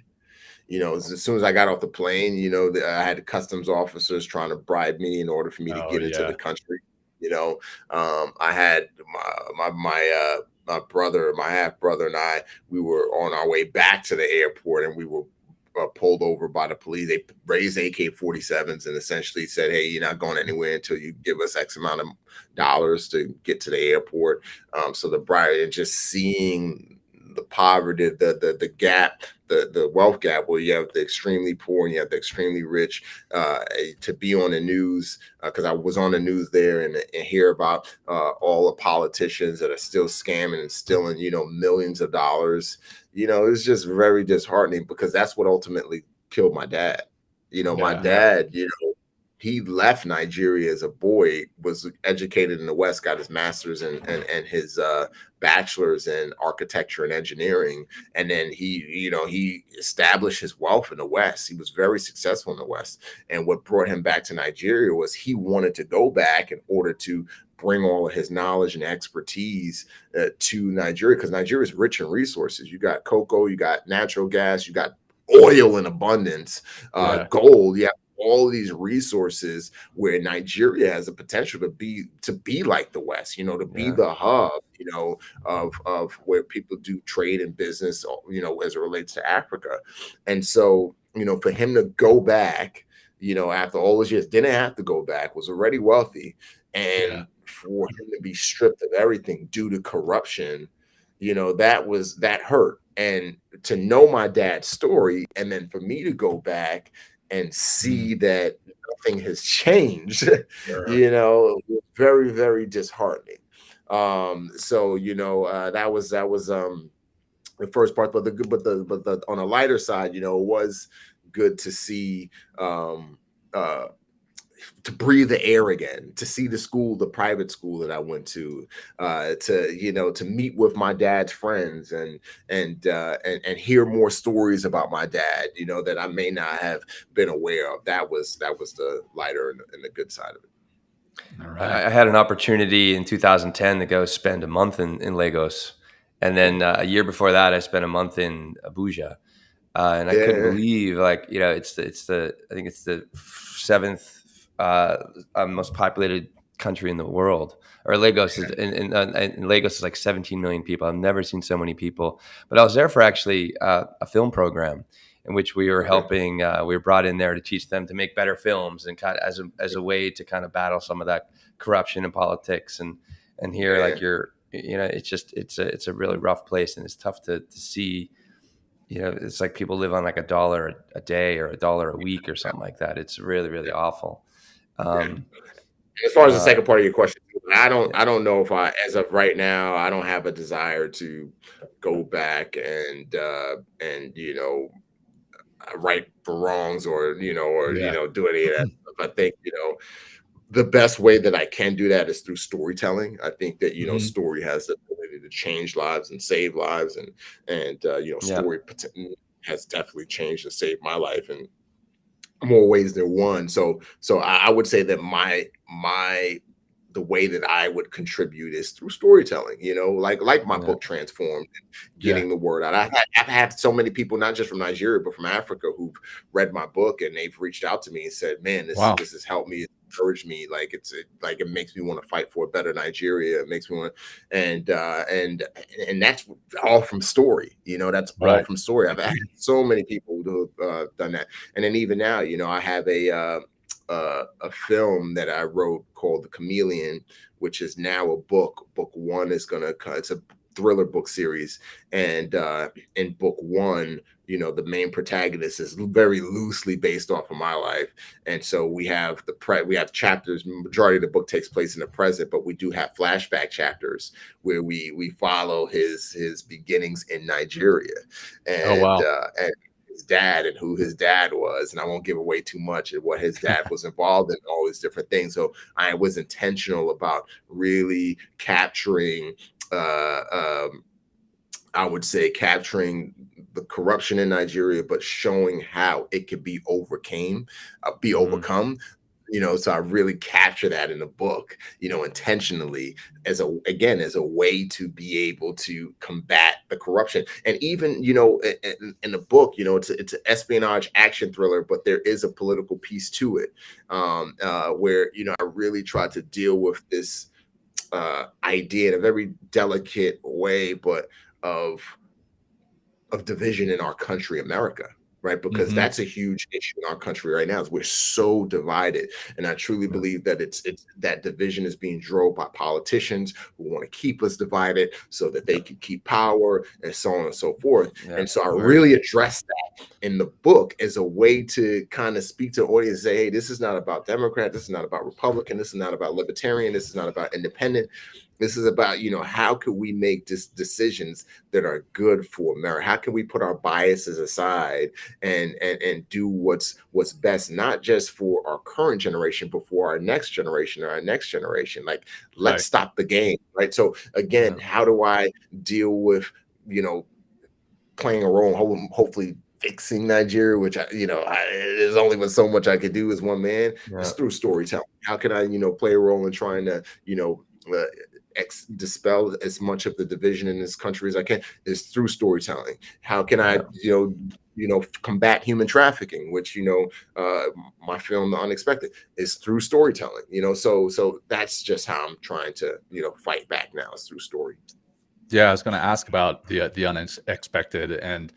As soon as I got off the plane, I had customs officers trying to bribe me in order for me to get into the country. I had my brother, my half brother, and I. We were on our way back to the airport, and we were pulled over by the police. They raised AK-47s and essentially said, "Hey, you're not going anywhere until you give us X amount of dollars to get to the airport." So the bribe, and just seeing the poverty, the gap, the wealth gap, where you have the extremely poor and you have the extremely rich, to be on the news, because I was on the news there, and hear about all the politicians that are still scamming and stealing, millions of dollars. It's just very disheartening, because that's what ultimately killed my dad. My dad, he left Nigeria as a boy, was educated in the West, got his master's and his bachelor's in architecture and engineering. And then he established his wealth in the West. He was very successful in the West. And what brought him back to Nigeria was he wanted to go back in order to bring all of his knowledge and expertise to Nigeria, because Nigeria is rich in resources. You got cocoa, you got natural gas, you got oil in abundance, gold, you have all these resources where Nigeria has a potential to be like the West, to be Yeah. the hub, of where people do trade and business, as it relates to Africa. And so, for him to go back, after all those years, didn't have to go back, was already wealthy, Yeah. and for him to be stripped of everything due to corruption, that hurt. And to know my dad's story, and then for me to go back and see that nothing has changed, Sure. was very, very disheartening. So that was the first part, but the on a lighter side, it was good to see, uh to breathe the air again, to see the private school that I went to meet with my dad's friends, and hear more stories about my dad, that I may not have been aware of. That was the lighter and the good side of it. All right. I had an opportunity in 2010 to go spend a month in Lagos. And then a year before that, I spent a month in Abuja. And I couldn't Yeah, believe, like, I think it's the seventh most populated country in the world. Or Lagos is in Lagos is like 17 million people. I've never seen so many people. But I was there for actually a film program in which we were okay, helping. We were brought in there to teach them to make better films, and kind of as a way to kind of battle some of that corruption in politics. And here, yeah, like, it's just it's a really rough place, and it's tough to see. It's like people live on like $1 a day or $1 a week or something like that. It's really, really awful. yeah. Um, As far as the uh, second part of your question, I don't yeah, I don't know if as of right now, I don't have a desire to go back and right for wrongs, Yeah. do any of that stuff. I think, the best way that I can do that is through storytelling. I think that, Mhm. story has the ability to change lives and save lives, and yeah, has definitely changed and saved my life in more ways than one. So I would say that my the way that I would contribute is through storytelling, like my yeah, book Transformed, Yeah. getting the word out. I've had so many people, not just from Nigeria, but from Africa, who've read my book, and they've reached out to me and said, "Man, this Wow. this has helped me, encouraged me. Like like it makes me want to fight for a better Nigeria. It makes me want to," and that's all from story. That's all Right. from story. I've had so many people who have done that, and then even now, I have a film that I wrote called The Chameleon, which is now a book. Book one is it's a thriller book series, and in book one, the main protagonist is very loosely based off of my life, and so we have chapters. Majority of the book takes place in the present, but we do have flashback chapters where we follow his beginnings in Nigeria, Oh, wow. and his dad and who his dad was. And I won't give away too much of what his dad was involved in, all these different things. So I was intentional about really capturing, I would say, capturing the corruption in Nigeria, but showing how it could be mhm, overcome. So I really capture that in the book, intentionally, as a way to be able to combat the corruption. And even, in the book, it's an espionage action thriller, but there is a political piece to it, where, I really try to deal with this idea in a very delicate way, but of division in our country, America, right? Because Mhm. that's a huge issue in our country right now. Is we're so divided, and I truly yeah, believe that it's that division is being drove by politicians who want to keep us divided so that they yep, can keep power, and so on and so forth. yeah, And so I word, really address that in the book as a way to kind of speak to the audience, and say, hey, this is not about Democrat, this is not about Republican, this is not about Libertarian, this is not about Independent. This is about, how can we make decisions that are good for America? How can we put our biases aside and do what's best, not just for our current generation, but for our next generation or our next generation? Like, let's Right. stop the game, right? So again, yeah, how do I deal with, playing a role, hopefully fixing Nigeria, which there's only but so much I could do as one man. yeah, It's through storytelling. How can I, play a role in trying to, dispel as much of the division in this country as I can is through storytelling. How can I, combat human trafficking, which, my film, The Unexpected, is through storytelling, so that's just how I'm trying to, fight back now, is through story. Yeah, I was going to ask about the unexpected, and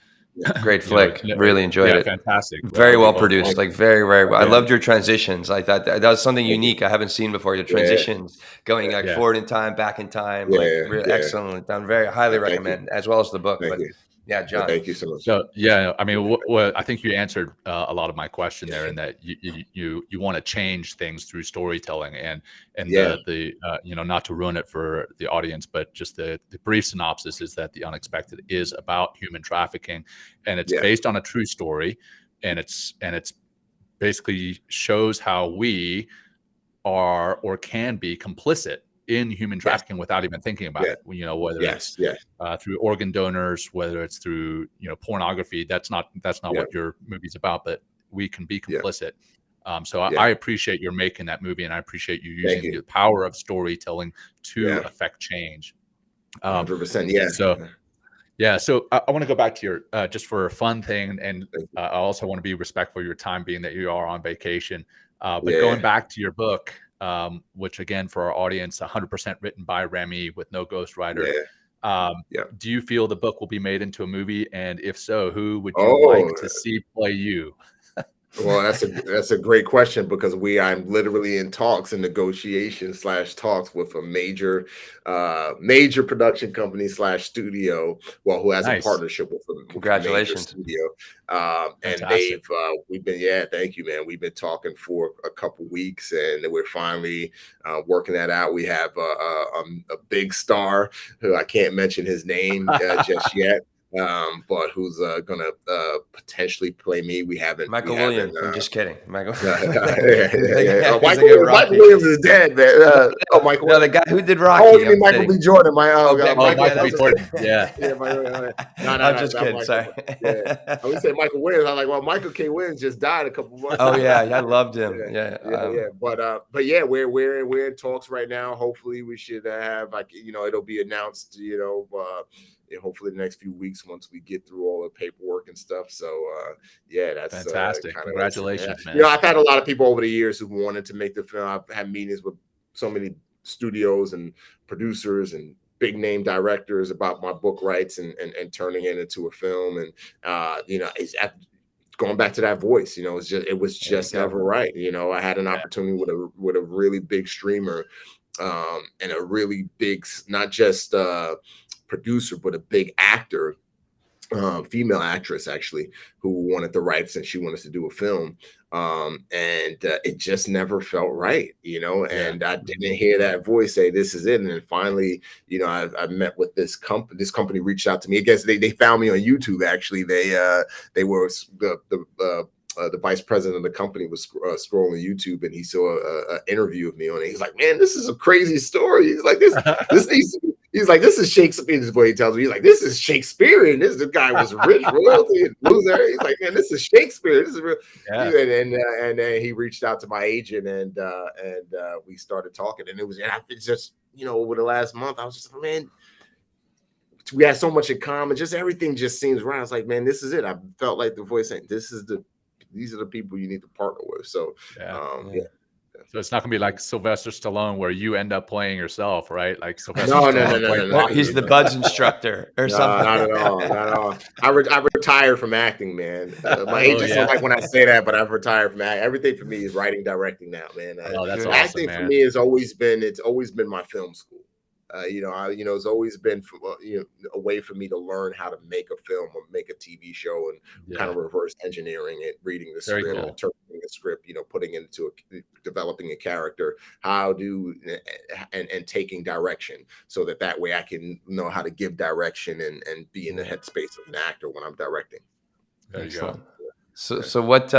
great flick. Really enjoyed it. Fantastic. Very well produced. Like very, very well. I Yeah. loved your transitions. Like that was something unique I haven't seen before. The transitions going like forward in time, back in time. Like really excellent. Done. Very highly recommend, as well as the book. Thank you. Yeah, John. Thank you so much. So yeah, I mean, what I think you answered a lot of my question there, in that you want to change things through storytelling, and the not to ruin it for the audience, but just the brief synopsis is that The Unexpected is about human trafficking, and it's based on a true story, and it's basically shows how we are or can be complicit in human trafficking without even thinking about it. Whether it's through organ donors, whether it's through pornography. That's not what your movie's about, but we can be complicit. So I appreciate your making that movie, and I appreciate you using the power of storytelling to affect change. 100%. So I want to go back to your just for a fun thing, and I also want to be respectful of your time, being that you are on vacation. But going back to your book, which again, for our audience, 100% written by Remi with no ghostwriter. Do you feel the book will be made into a movie? And if so, who would you like to see play you? Well, that's a great question, because I'm literally in negotiations / talks with a major production company / studio, who has a partnership with a major studio. And we've been, thank you, man. We've been talking for a couple weeks, and we're finally working that out. We have a big star who I can't mention his name just yet. But who's gonna potentially play me? Michael Williams. I'm just kidding. Michael Williams is dead, man. Michael. No, the guy who did Rocky. Oh, you mean Michael B. Jordan? Michael B. Jordan. No, I'm just kidding. Sorry. I would say Michael Williams. I'm like, well, Michael K. Williams just died a couple months. Oh yeah, I loved him. But yeah, we're in talks right now. Hopefully, we should have it'll be announced. Hopefully the next few weeks, once we get through all the paperwork and stuff. So that's fantastic. Congratulations, man. I've had a lot of people over the years who wanted to make the film. I've had meetings with so many studios and producers and big name directors about my book rights and turning it into a film. And it's going back to that voice. It was just never right. I had an opportunity with a really big streamer and a really big, not just producer, but a big actor, female actress actually, who wanted the rights, and she wanted to do a film, and it just never felt right, and I didn't hear that voice say this is it. And then finally, I met with this company reached out to me. I guess they found me on YouTube. Actually, they were the vice president of the company was scrolling YouTube, and he saw an interview of me on it. He's like, man, this is a crazy story. He's like, this needs to be. He's like, this is Shakespeare. This is what he tells me. He's like, this is Shakespearean. The guy was rich, royalty, and loser. He's like, man, this is Shakespeare. This is real. Yeah. And then he reached out to my agent, and we started talking. And it's just, over the last month, I was just like, man, we had so much in common. Just everything just seems right. I was like, man, this is it. I felt like the voice saying, these are the people you need to partner with. So, So it's not going to be like Sylvester Stallone, where you end up playing yourself, right? Like Sylvester No. He's the Buds instructor or something. Not at all. I retired from acting, man. My agents don't like when I say that, but I've retired from acting. Everything for me is writing, directing now, man. That's awesome, acting man. For me has always been my film school. It's always been a way for me to learn how to make a film or make a TV show, and kind of reverse engineering it, reading the script, interpreting the script, putting it into developing a character, and taking direction, so that way I can know how to give direction and be in the headspace of an actor when I'm directing. There you go. So what?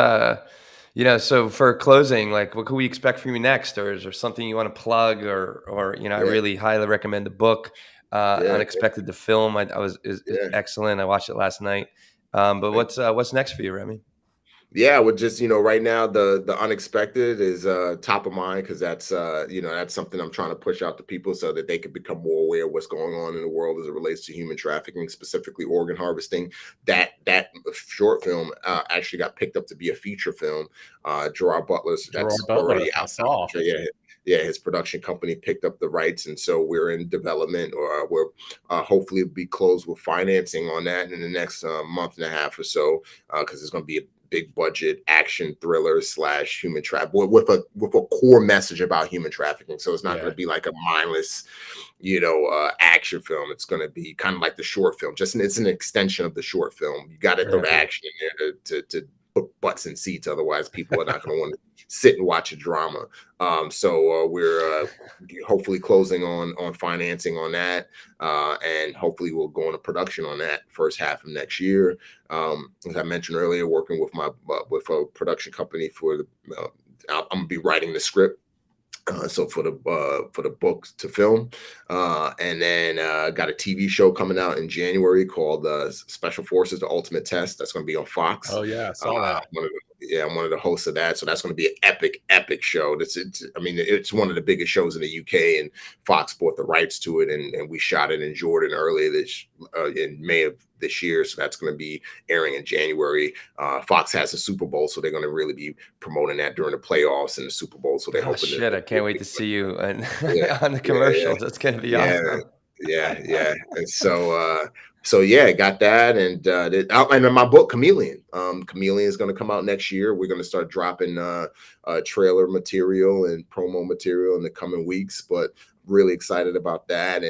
So for closing, like, what can we expect from you next, or is there something you want to plug, or I really highly recommend the book, Unexpected, the film. Is excellent. I watched it last night. But what's next for you, Remi? Yeah, with just, right now the unexpected is top of mind because that's that's something I'm trying to push out to people so that they can become more aware of what's going on in the world as it relates to human trafficking, specifically organ harvesting. That short film actually got picked up to be a feature film. Gerard Butler's Gerard that's Butler, already I out now. saw. Yeah, his production company picked up the rights, and so we're in development, or we're hopefully be closed with financing on that in the next month and a half or so, because it's going to be a big budget action thriller slash human trap with a core message about human trafficking. So it's not going Yeah. to be like a mindless, action film. It's going to be kind of like the short film. It's an extension of the short film. You got to throw Very the cool. action in there to put butts in seats. Otherwise, people are not going to want to sit and watch a drama. So we're hopefully closing on financing on that, and hopefully we'll go into production on that first half of next year. As I mentioned earlier, working with my with a production company for the. I'm gonna be writing the script, so for the books to film, and then got a TV show coming out in January called Special Forces: The Ultimate Test. That's going to be on Fox. Oh yeah, I saw that. I'm one of the hosts of that, so that's going to be an epic show. I mean, it's one of the biggest shows in the UK, and Fox bought the rights to it, and we shot it in Jordan earlier in May of this year. So that's going to be airing in January. Fox has a Super Bowl, so they're going to really be promoting that during the playoffs and the Super Bowl. So they're Oh hoping shit! I can't wait to see you yeah, on the yeah, commercials. That's gonna be yeah, awesome. yeah. And so yeah, got that, and then my book Chameleon. Chameleon is going to come out next year. We're going to start dropping trailer material and promo material in the coming weeks, but really excited about that.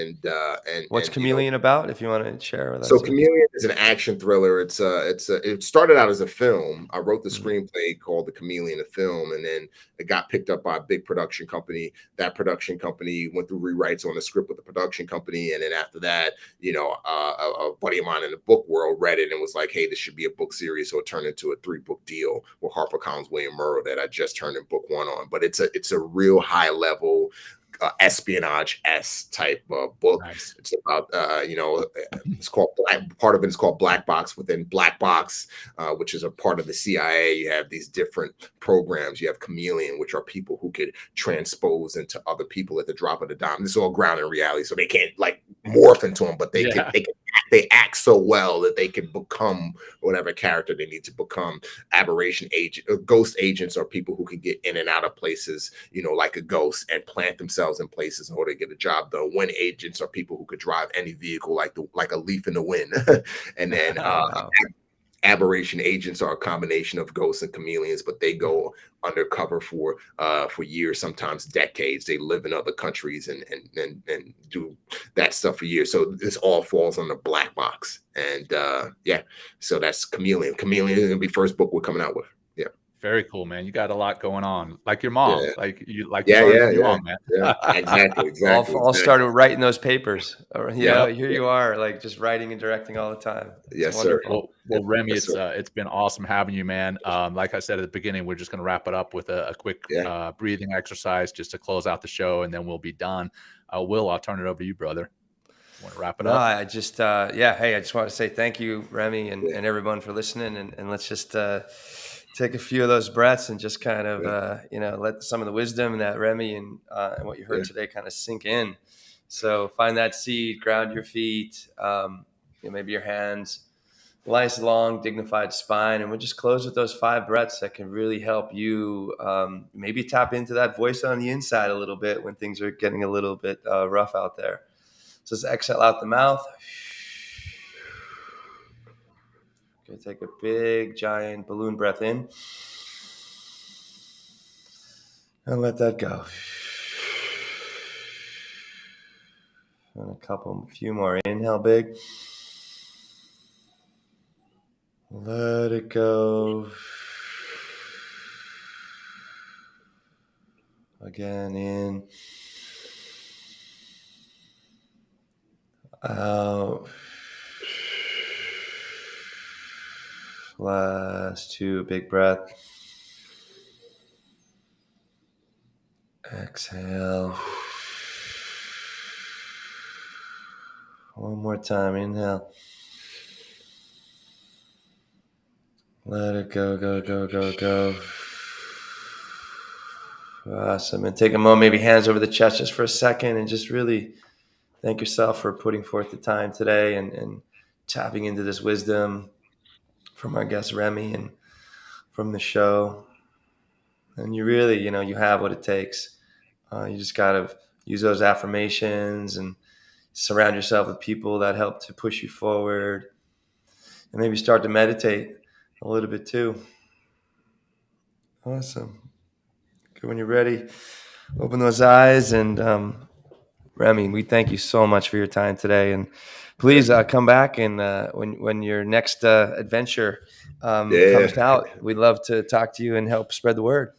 What's Chameleon about? If you want to share with So us here. Chameleon is an action thriller. It started out as a film. I wrote the Mhm. screenplay called The Chameleon, a film, and then it got picked up by a big production company. That production company went through rewrites on the script with the production company, and then after that, a buddy of mine in the book world read it and was like, "Hey, this should be a book series." So it turned into a 3-book deal with HarperCollins William Murrow that I just turned in book 1 on. But it's a real high level espionage s type book. Nice. It's about it's called part of it is called Black Box. Within Black Box, which is a part of the CIA, you have these different programs. You have Chameleon, which are people who could transpose into other people at the drop of the dime. This is all grounded in reality, so they can't like morph into them, but Yeah. they act so well that they can become whatever character they need to become. Ghost agents are people who can get in and out of places, like a ghost, and plant themselves in places in order to get a job done. Wind agents are people who could drive any vehicle like a leaf in the wind. And then Wow. aberration agents are a combination of ghosts and chameleons, but they go undercover for years, sometimes decades. They live in other countries and do that stuff for years. So this all falls on the Black Box. And yeah, so that's Chameleon. Chameleon is gonna be first book we're coming out with. Yeah, Very cool, man. You got a lot going on. Like your mom. yeah, Like you yeah, learned yeah, from your yeah, mom, man. yeah. Exactly, All exactly. started writing those papers. Or, Yep. here Yeah. you are, like just writing and directing all the time. It's Yes, sir. wonderful. Well, Remy, Yes, sir. it's been awesome having you, man. Like I said at the beginning, we're just going to wrap it up with a quick Yeah. breathing exercise just to close out the show, and then we'll be done. Will, I'll turn it over to you, brother. Want to wrap it No, up? I just, hey, I just want to say thank you, Remy, and, Yeah. and everyone for listening. And let's just take a few of those breaths and just kind of, Yeah. let some of the wisdom that Remy and what you heard Yeah. today kind of sink in. So find that seat, ground your feet, maybe your hands, nice, long, dignified spine. And we'll just close with those 5 breaths that can really help you maybe tap into that voice on the inside a little bit when things are getting a little bit rough out there. So just exhale out the mouth. Okay, take a big, giant balloon breath in. And let that go. And a few more. Inhale big. Let it go. Again, in. Out. Last 2, big breath. Exhale. One more time. Inhale. Let it go, go, go, go, go. Awesome. And take a moment, maybe hands over the chest just for a second, and just really thank yourself for putting forth the time today and tapping into this wisdom from our guest Remi and from the show. And you really, you have what it takes. You just got to use those affirmations and surround yourself with people that help to push you forward, and maybe start to meditate a little bit too. Awesome. Okay, when you're ready, open those eyes. And Remi, we thank you so much for your time today. And please come back and when your next adventure comes out, we'd love to talk to you and help spread the word.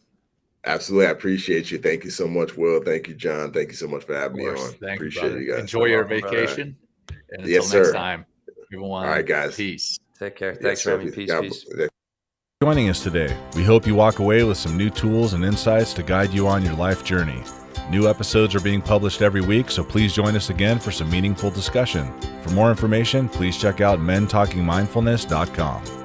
Absolutely. I appreciate you. Thank you so much, Will. Thank you, John. Thank you so much for having me on. Thank Appreciate you, you guys. Enjoy your vacation. And until Yes, next sir. time, everyone. All right, guys. Peace. Take care. Thanks, Remi. Peace. Peace. Joining us today. We hope you walk away with some new tools and insights to guide you on your life journey. New episodes are being published every week, so please join us again for some meaningful discussion. For more information, please check out mentalkingmindfulness.com.